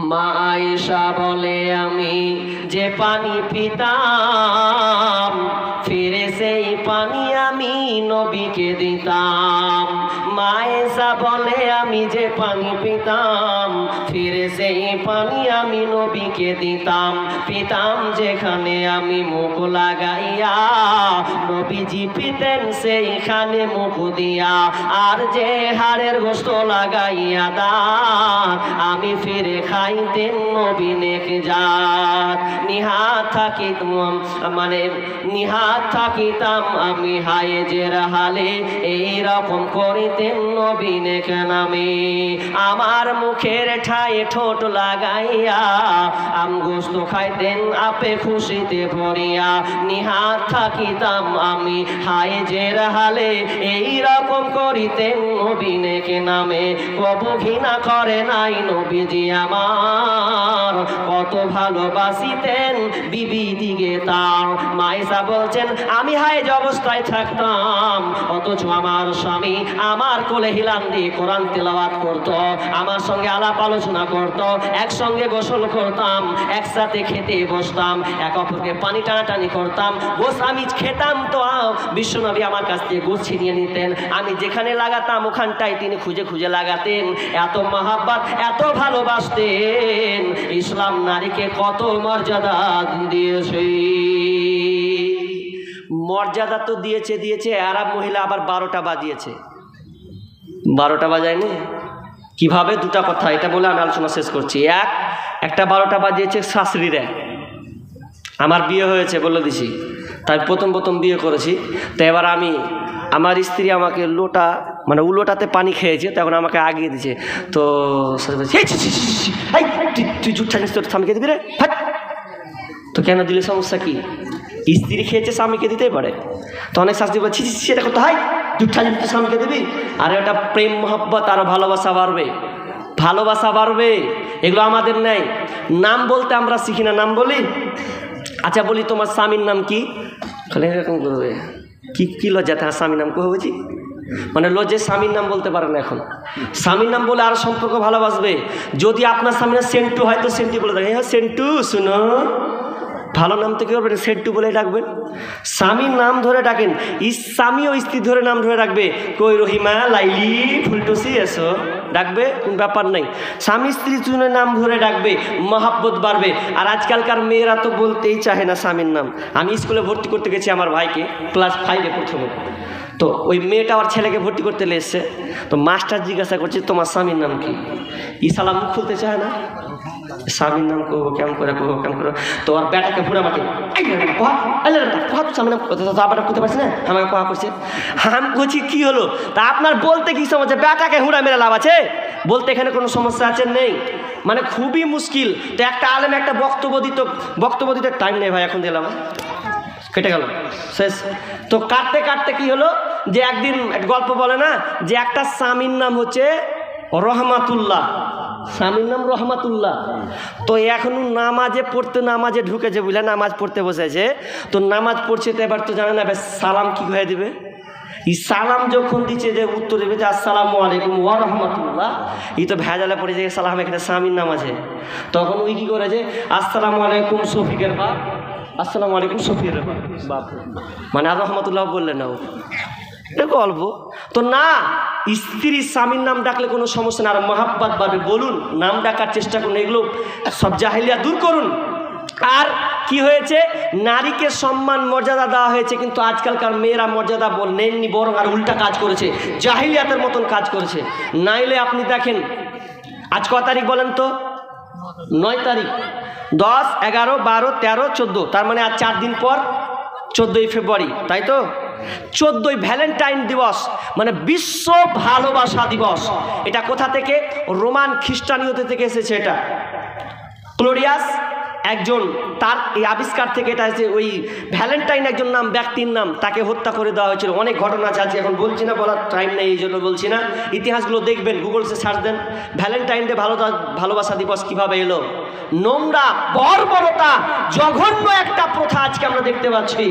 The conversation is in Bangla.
মা আয়েশা বলে আমি যে পানি পিতাম ফিরে সেই পানি আমি নবীকে দিতাম। মা আয়েশা বলে আমি যে পানি পিতাম ফিরে সেই পানি আমি নবীকে দিতাম। পিতাম যেখানে আমি মুখ লাগাইয়া নবীজি পিতেন সেইখানে মুখ দিয়া। আর যে হাড়ের গোস্ত লাগাইয়া দাঁত আমি ফিরে খাইতেন নবী নেক জাত। নিহাত থাকিতাম মানে নিহাত থাকিতাম আমি হায়েজের হালে এইরকম করিতেন নবী নেক নামে। আমার মুখের ঠায়ে ঠোঁট লাগাইয়া আম গোস্ত খাইতেন আপে খুশিতে ভরিয়া। নিহাত থাকিতাম আমি হায়েজের হালে এইরকম করিতেন নবী নেক নামে। কবু ঘৃণা করে নাই নবীজি আমার, কত ভালোবাসিতেন বিবি দিগে তার। মা আয়েশা বলছেন আমি হায়েজ অবস্থায় থাকতাম অথচ আমার স্বামী আমার কোলে হিলান দিয়ে কোরআন তেলাওয়াত করত, আমার সঙ্গে আলাপ আলোচনা করত, একসঙ্গে গোসল করতাম, একসাথে খেতে বসতাম, এক অপরকে পানি টানাটানি করতাম। গোস আমি খেতাম তো বিশ্বনবী আমার কাছ থেকে গোস ছিনিয়ে নিতেন। আমি যেখানে লাগাতাম ওখানটাই তিনি খুঁজে খুঁজে লাগাতেন। এত মহাব্বত এত ভালোবাসতেন। ইসলাম নারীকে কত মর্যাদা দিয়েছে। মর্যাদা তো দিয়েছে দিয়েছে, আরব মহিলা আবার 12টা বাজিয়েছে। 12টা বাজায়নি কিভাবে? দুটা কথা এটা বলে আমি আলোচনা শেষ করছি। একটা 12টা বাজিয়েছে শাশুড়িরা। আমার বিয়ে হয়েছে বলে দিছি, তাই প্রথম বিয়ে করেছি। তো এবার আমার স্ত্রী আমাকে লোটা মানে উলোটাতে পানি খেয়েছে, তখন আমাকে আগিয়ে দিয়েছে। তো তুই জুট ছাড়িস তোর স্বামীকে দিবি রে। তো কেন দিলে সমস্যা কি? স্ত্রী খেয়েছে স্বামীকে দিতেই পারে। তো অনেক শাস্তি বলছি সেটা করতে হয়, জুট ছাড়িস তুই স্বামীকে দিবি। আর ওটা প্রেম মহব্বত আরও ভালোবাসা বাড়বে, ভালোবাসা বাড়বে। এগুলো আমাদের নেই। নাম বলতে আমরা শিখি না, নাম বলি। আচ্ছা বলি তোমার স্বামীর নাম কি? খালি এরকম করবে কি লজ্জাতে স্বামীর নাম কবে বুঝি, মানে লজ্জে স্বামীর নাম বলতে পারে না। এখন স্বামীর নাম বলে আর সম্পর্ক ভালোবাসবে। যদি আপনার স্বামীর সেন্টু হয় তো সেন্টু বলে দেখেন, হ্যাঁ সেন্টু শুনো, ভালো নাম তো কি করবেন, সেন্টু বলে ডাকবেন। স্বামীর নাম ধরে ডাকেন, স্বামী ও স্ত্রী ধরে নাম ধরে ডাকবে। কই রহিমা, লাইলি, ফুলটুসি এসো ডাকবে, কোন ব্যাপার নেই। স্বামী স্ত্রী দুজনের নাম ধরে ডাকবে, মহাব্বত বাড়বে। আর আজকালকার মেয়েরা তো বলতেই চাহে না স্বামীর নাম। আমি স্কুলে ভর্তি করতে গেছি আমার ভাইকে, ক্লাস 5-এ প্রথমে। তো ওই মেয়েটা আর ছেলেকে ভর্তি করতে এসছে। তো মাস্টার জিজ্ঞাসা করছে তোমার স্বামীর নাম কি? সালাম মুখ খুলতে চায় না, স্বামীর নাম করবো কেমন করে, করবো কেমন করে। তো আর বেটাকে পুরা মাঠে স্বামীর নাম করতে পারছি না, আমাকে কোয়া করছে। আমি বলছি কি হলো? তা আপনার বলতে কি সমস্যা? বেটাকে হুড়া মেরে লাভ আছে? বলতে এখানে কোনো সমস্যা আছে? নেই, মানে খুবই মুশকিল। তো একটা আলেম একটা বক্তব্য দিতে টাইম নেই ভাই, এখন দিলাম কেটে গেল শেষ। তো কাটতে কি হলো যে একদিন গল্প বলে না যে একটা স্বামীর নাম হচ্ছে রহমাতুল্লাহ, স্বামীর নাম রহমাতুল্লাহ। তো এখন নামাজে ঢুকেছে বুঝলে, নামাজ পড়তে বসেছে। তো নামাজ পড়ছে, তো এবার তো জানে না সালাম কি হয়ে দিবে। এই সালাম যখন দিচ্ছে যে উত্তর দেবে যে আসসালামু আলাইকুম ওয়া রাহমাতুল্লাহ, এই তো ভেজালে পড়ে যে সালাম এখানে স্বামীর নাম আছে। তখন ওই কি করেছে, আসসালামু আলাইকুম শফিকের বাপ, আসসালামু আলাইকুম শফিকের বাপ, মানে আর রহমতুল্লাহ বললেন না, এটা গল্প তো না। স্ত্রীর স্বামীর নাম ডাকলে কোনো সমস্যা না, আর মহাব্বত বাড়বে। বলুন, নাম ডাকার চেষ্টা করুন, এগুলো সব জাহেলিয়া দূর করুন। আর কি হয়েছে, নারীকে সম্মান মর্যাদা দেওয়া হয়েছে, কিন্তু আজকালকার মেয়েরা মর্যাদা নেননি, বরং আর উল্টা কাজ করেছে, জাহিলিয়াতের মতন কাজ করেছে। নাইলে আপনি দেখেন আজ ক তারিখ বলেন তো? 9 তারিখ, 10, 11, 12, 13, 14, তার মানে আজ 4 দিন পর 14ই ফেব্রুয়ারি, তাই তো? 14ই ভ্যালেন্টাইন দিবস, মানে বিশ্ব ভালোবাসা দিবস। এটা কোথা থেকে? রোমান খ্রিস্টানীয়তে থেকে এসেছে। এটা ক্লোডিয়াস একজন, তার এই আবিষ্কার থেকে এটা আছে। ওই ভ্যালেন্টাইন একজন নাম, ব্যক্তির নাম, তাকে হত্যা করে দেওয়া হয়েছিল। অনেক ঘটনা আছে, এখন বলছি না, বলার টাইম নেই, এই জন্য বলছি না। ইতিহাসগুলো দেখবেন, গুগলসে সার্চ দেন, ভ্যালেন্টাইন ডে ভালোবাসা দিবস কিভাবে এলো। নোংরা, বর্বরতা, জঘন্য একটা প্রথা আজকে আমরা দেখতে পাচ্ছি।